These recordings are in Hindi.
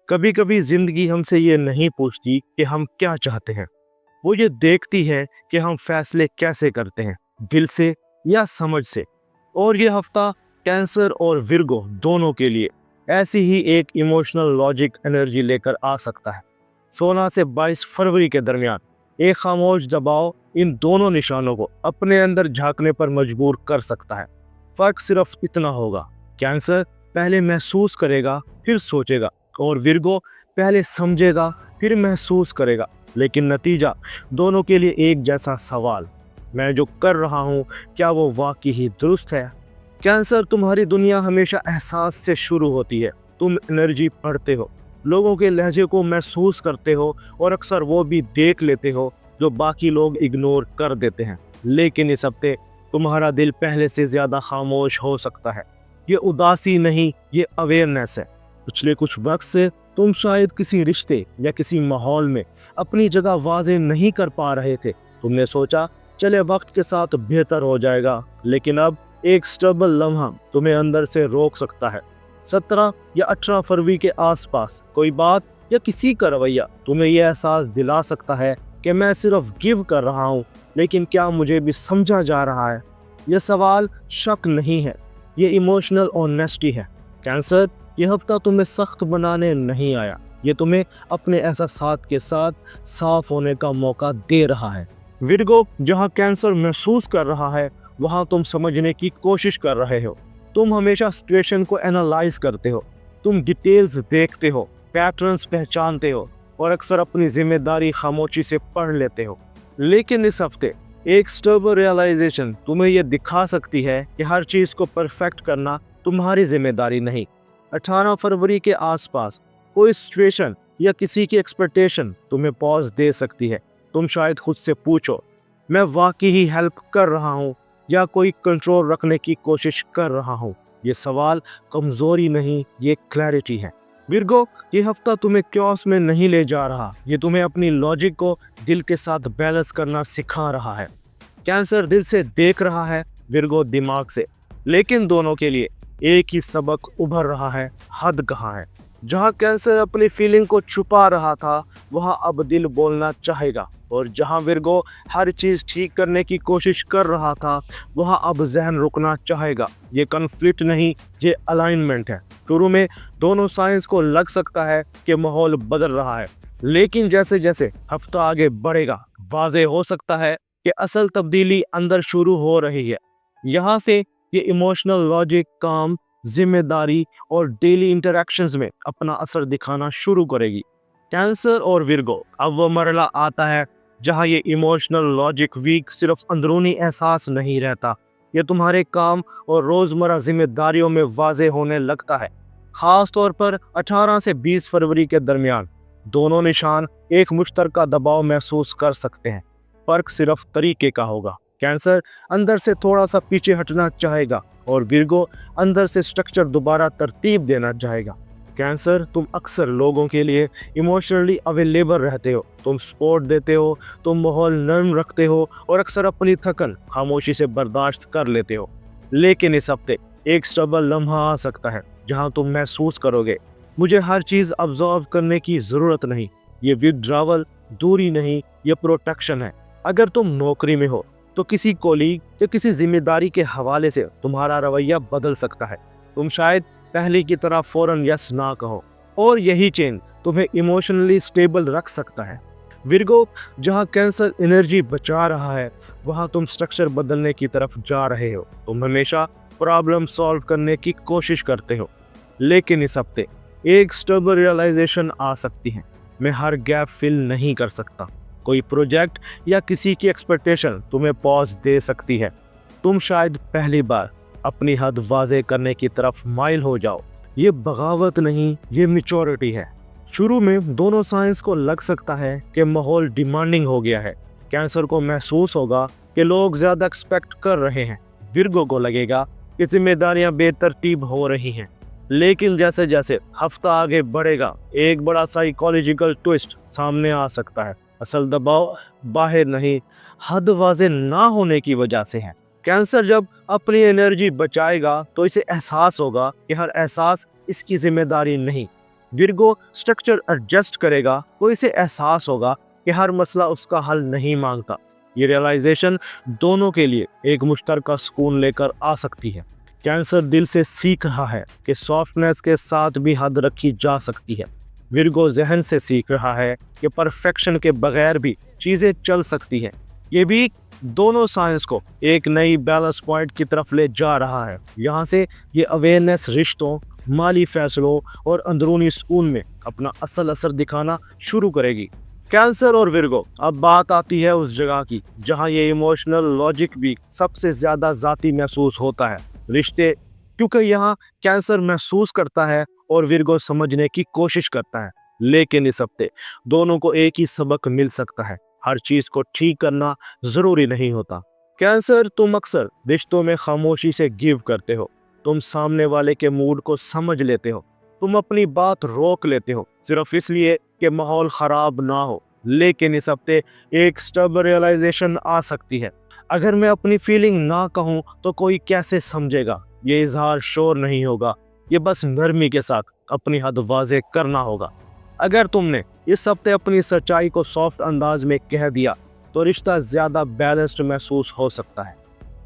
कभी कभी जिंदगी हमसे ये नहीं पूछती कि हम क्या चाहते हैं। वो ये देखती है कि हम फैसले कैसे करते हैं, दिल से या समझ से। और ये हफ्ता कैंसर और विर्गो दोनों के लिए ऐसी ही एक इमोशनल लॉजिक एनर्जी लेकर आ सकता है। 16 से 22 फरवरी के दरमियान एक खामोश दबाव इन दोनों निशानों को अपने अंदर झांकने पर मजबूर कर सकता है। फर्क सिर्फ इतना होगा, कैंसर पहले महसूस करेगा फिर सोचेगा, और विर्गो पहले समझेगा फिर महसूस करेगा। लेकिन नतीजा दोनों के लिए एक जैसा सवाल, मैं जो कर रहा हूँ क्या वो वाकई ही दुरुस्त है। कैंसर, तुम्हारी दुनिया हमेशा एहसास से शुरू होती है। तुम एनर्जी पढ़ते हो, लोगों के लहजे को महसूस करते हो, और अक्सर वो भी देख लेते हो जो बाकी लोग इग्नोर कर देते हैं। लेकिन इस हफ्ते तुम्हारा दिल पहले से ज्यादा खामोश हो सकता है। ये उदासी नहीं, ये अवेयरनेस है। पिछले कुछ वक्त से तुम शायद किसी रिश्ते या किसी माहौल में अपनी जगह वाजे नहीं कर पा रहे थे। तुमने सोचा चले वक्त के साथ बेहतर हो जाएगा, लेकिन अब एक स्टेबल लम्हा तुम्हें अंदर से रोक सकता है। 17 या 18 फरवरी के आसपास कोई बात या किसी का रवैया तुम्हें यह एहसास दिला सकता है कि मैं सिर्फ गिव कर रहा हूँ, लेकिन क्या मुझे भी समझा जा रहा है। यह सवाल शक नहीं है, ये इमोशनल ऑनेस्टी है। कैंसर, यह हफ्ता तुम्हें सख्त बनाने नहीं आया, ये तुम्हें अपने एहसासात के साथ साफ होने का मौका दे रहा है। विर्गो, जहां कैंसर महसूस कर रहा है वहां तुम समझने की कोशिश कर रहे हो। तुम हमेशा सिचुएशन को एनालाइज करते हो, तुम डिटेल्स देखते हो, पैटर्न्स पहचानते हो, और अक्सर अपनी जिम्मेदारी खामोशी से पढ़ लेते हो। लेकिन इस हफ्ते एक स्टेबल रियलाइजेशन तुम्हें यह दिखा सकती है कि हर चीज को परफेक्ट करना तुम्हारी जिम्मेदारी नहीं। 18 फरवरी के आसपास कोई सिचुएशन या किसी की एक्सपेक्टेशन तुम्हें पॉज दे सकती है। तुम शायद खुद से पूछो, मैं वाकई ही हेल्प कर रहा हूँ या कोई कंट्रोल रखने की कोशिश कर रहा हूँ। ये सवाल कमजोरी नहीं, ये क्लैरिटी है। विर्गो, ये हफ्ता तुम्हें क्योस में नहीं ले जा रहा, ये तुम्हें अपनी लॉजिक को दिल के साथ बैलेंस करना सिखा रहा है। कैंसर दिल से देख रहा है, विर्गो दिमाग से। लेकिन दोनों के लिए एक ही सबक उभर रहा है, हद कहाँ है। जहाँ कैंसर अपनी फीलिंग को छुपा रहा था, वहाँ अब दिल बोलना चाहेगा, और जहाँ विर्गो हर चीज ठीक करने की कोशिश कर रहा था, वहाँ अब जहन रुकना चाहेगा। ये कन्फ्लिक्ट नहीं, ये अलाइनमेंट है। शुरू में दोनों साइंस को लग सकता है कि माहौल बदल रहा है, लेकिन जैसे जैसे हफ्ता आगे बढ़ेगा वाज़े हो सकता है कि असल तब्दीली अंदर शुरू हो रही है। यहाँ से ये इमोशनल लॉजिक काम, जिम्मेदारी और डेली इंटरैक्शंस में अपना असर दिखाना शुरू करेगी। कैंसर और विर्गो, अब वो मरला आता है जहाँ ये इमोशनल लॉजिक वीक सिर्फ अंदरूनी एहसास नहीं रहता, ये तुम्हारे काम और रोजमर्रा जिम्मेदारियों में वाजे होने लगता है। खास तौर पर 18 से 20 फरवरी के दरमियान दोनों निशान एक मुश्तरका दबाव महसूस कर सकते हैं। फर्क सिर्फ तरीके का होगा। कैंसर अंदर से थोड़ा सा पीछे हटना चाहेगा, और विर्गो अंदर से स्ट्रक्चर दोबारा तरतीब देना चाहेगा। कैंसर, तुम अक्सर लोगों के लिए इमोशनली अवेलेबल रहते हो, तुम सपोर्ट देते हो, तुम माहौल नर्म रखते हो, और अक्सर अपनी थकन खामोशी से बर्दाश्त कर लेते हो। लेकिन इस हफ्ते एक स्टेबल लम्हा आ सकता है जहां तुम महसूस करोगे, मुझे हर चीज ऑब्जर्व करने की जरूरत नहीं। ये विथड्रॉवल दूरी नहीं, ये प्रोटेक्शन है। अगर तुम नौकरी में हो तो किसी कोलीग या किसी जिम्मेदारी के हवाले से तुम्हारा रवैया बदल सकता है। तुम शायद पहले की तरह फौरन यस ना कहो, और यही चेंज तुम्हें इमोशनली स्टेबल रख सकता है। विर्गो, जहां कैंसर एनर्जी बचा रहा है, वहां तुम स्ट्रक्चर बदलने की तरफ जा रहे हो। तुम हमेशा प्रॉब्लम सॉल्व करने की कोशिश करते हो, लेकिन इस हफ्ते एक स्टेबल रियलाइजेशन आ सकती है, मैं हर गैप फिल नहीं कर सकता। कोई प्रोजेक्ट या किसी की एक्सपेक्टेशन तुम्हें पॉज दे सकती है। तुम शायद पहली बार अपनी हद वाजे करने की तरफ माइल हो जाओ। ये बगावत नहीं, ये मैच्योरिटी है। शुरू में दोनों साइंस को लग सकता है कि माहौल डिमांडिंग हो गया है। कैंसर को महसूस होगा कि लोग ज्यादा एक्सपेक्ट कर रहे हैं। विर्गो को लगेगा कि जिम्मेदारियां बेतरतीब हो रही हैं। लेकिन जैसे जैसे हफ्ता आगे बढ़ेगा, एक बड़ा साइकोलॉजिकल ट्विस्ट सामने आ सकता है। असल दबाव बाहर नहीं, हद वाजे ना होने की वजह से है। कैंसर जब अपनी एनर्जी बचाएगा तो इसे एहसास होगा कि हर एहसास इसकी जिम्मेदारी नहीं। विर्गो स्ट्रक्चर एडजस्ट करेगा तो इसे एहसास होगा कि हर मसला उसका हल नहीं मांगता। ये रियलाइजेशन दोनों के लिए एक मुश्तरका सुकून लेकर आ सकती है। कैंसर दिल से सीख रहा है कि सॉफ्टनेस के साथ भी हद रखी जा सकती है। विर्गो जहन से सीख रहा है कि परफेक्शन के बगैर भी चीज़ें चल सकती हैं। ये भी दोनों साइंस को एक नई बैलेंस पॉइंट की तरफ ले जा रहा है। यहाँ से ये अवेयरनेस रिश्तों, माली फैसलों और अंदरूनी सुकून में अपना असल असर दिखाना शुरू करेगी। कैंसर और विर्गो, अब बात आती है उस जगह की जहाँ ये इमोशनल लॉजिक भी सबसे ज़्यादा ज़ाती महसूस होता है, रिश्ते। क्योंकि यहाँ कैंसर महसूस करता है और विर्गो समझने की कोशिश करता है। लेकिन इस हफ्ते दोनों को एक ही सबक मिल सकता है, हर चीज़ को ठीक करना ज़रूरी नहीं होता। कैंसर, तुम अक्सर रिश्तों में खामोशी से गिव करते हो। तुम सामने वाले के मूड को समझ लेते हो। तुम अपनी बात रोक लेते हो सिर्फ इसलिए कि माहौल ख़राब ना हो। लेकिन इस हफ्ते एक स्टब रियलाइजेशन आ सकती है। अगर मैं अपनी फीलिंग ना कहूँ तो कोई कैसे समझेगा? ये इजहार शोर नहीं होगा, ये बस नरमी के साथ अपनी हद वाज़े करना होगा। अगर तुमने इस हफ्ते अपनी सच्चाई को सॉफ्ट अंदाज में कह दिया तो रिश्ता ज़्यादा बैलेंस्ड महसूस हो सकता है।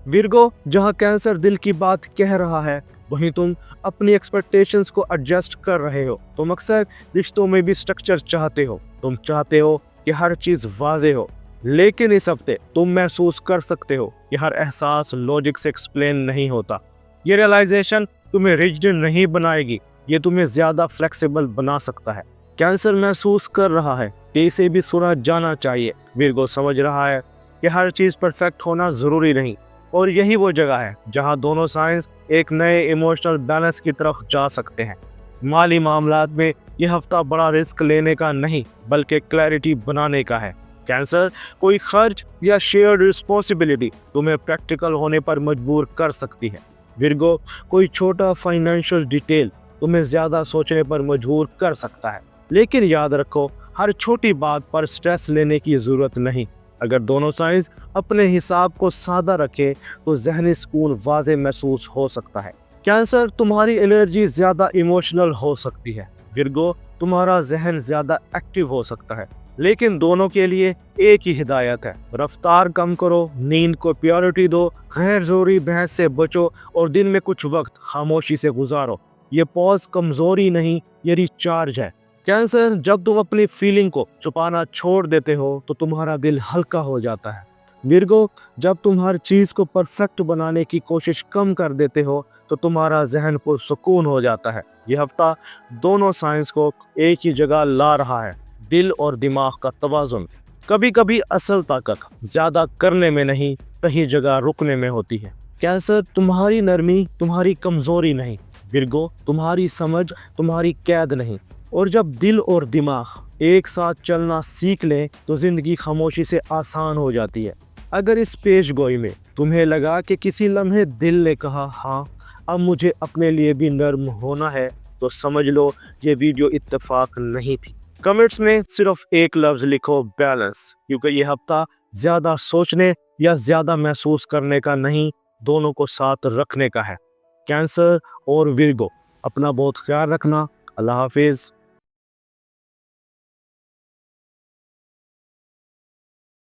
विर्गो, जहाँ कैंसर दिल की बात कह रहा है, वहीं तुम अपनी एक्सपेक्टेशंस को एडजस्ट कर रहे हो। तुम अक्सर रिश्तों में भी स्ट्रक्चर चाहते हो। तुम चाहते हो कि हर चीज़ वाज़े हो। लेकिन इस हफ्ते तुम महसूस कर सकते हो कि हर एहसास लॉजिक से एक्सप्लेन नहीं होता। ये रियलाइजेशन तुम्हें रिजिड नहीं बनाएगी, ये तुम्हें ज़्यादा फ्लेक्सिबल बना सकता है। कैंसर महसूस कर रहा है कि इसे भी सुना जाना चाहिए। विर्गो समझ रहा है कि हर चीज़ परफेक्ट होना ज़रूरी नहीं, और यही वो जगह है जहां दोनों साइंस एक नए इमोशनल बैलेंस की तरफ जा सकते हैं। माली मामलात में यह हफ्ता बड़ा रिस्क लेने का नहीं बल्कि क्लैरिटी बनाने का है। कैंसर, कोई खर्च या शेयर्ड रिस्पॉन्सिबिलिटी तुम्हें प्रैक्टिकल होने पर मजबूर कर सकती है। विर्गो, कोई छोटा फाइनेंशियल डिटेल तुम्हें ज़्यादा सोचने पर मजबूर कर सकता है। लेकिन याद रखो, हर छोटी बात पर स्ट्रेस लेने की ज़रूरत नहीं। अगर दोनों साइंस अपने हिसाब को सादा रखे तो जहनी सुकून वाज़े महसूस हो सकता है। कैंसर, तुम्हारी एनर्जी ज़्यादा इमोशनल हो सकती है। विर्गो, तुम्हारा जहन ज़्यादा एक्टिव हो सकता है। लेकिन दोनों के लिए एक ही हिदायत है, रफ्तार कम करो, नींद को प्रायोरिटी दो, गैर ज़रूरी बहस से बचो और दिन में कुछ वक्त खामोशी से गुजारो। ये पॉज कमज़ोरी नहीं, ये रिचार्ज है। कैंसर, जब तुम अपनी फीलिंग को छुपाना छोड़ देते हो तो तुम्हारा दिल हल्का हो जाता है। विर्गो, जब तुम हर चीज़ को परफेक्ट बनाने की कोशिश कम कर देते हो तो तुम्हारा जहन पुरसुकून हो जाता है। यह हफ्ता दोनों साइंस को एक ही जगह ला रहा है, दिल और दिमाग का तवाज़ुन। कभी कभी असल ताकत ज़्यादा करने में नहीं, कहीं जगह रुकने में होती है। कैंसर, तुम्हारी नरमी तुम्हारी कमज़ोरी नहीं। विर्गो, तुम्हारी समझ तुम्हारी कैद नहीं। और जब दिल और दिमाग एक साथ चलना सीख लें तो ज़िंदगी खामोशी से आसान हो जाती है। अगर इस पेश गोई में तुम्हें लगा कि किसी लम्हे दिल ने कहा हाँ, अब मुझे अपने लिए भी नर्म होना है, तो समझ लो ये वीडियो इत्तेफाक नहीं थी। कमेंट्स में सिर्फ एक लफ्ज़ लिखो, बैलेंस, क्योंकि ये हफ्ता ज़्यादा सोचने या ज़्यादा महसूस करने का नहीं, दोनों को साथ रखने का है। कैंसर और विर्गो, अपना बहुत ख्याल रखना। अल्लाह हाफिज़।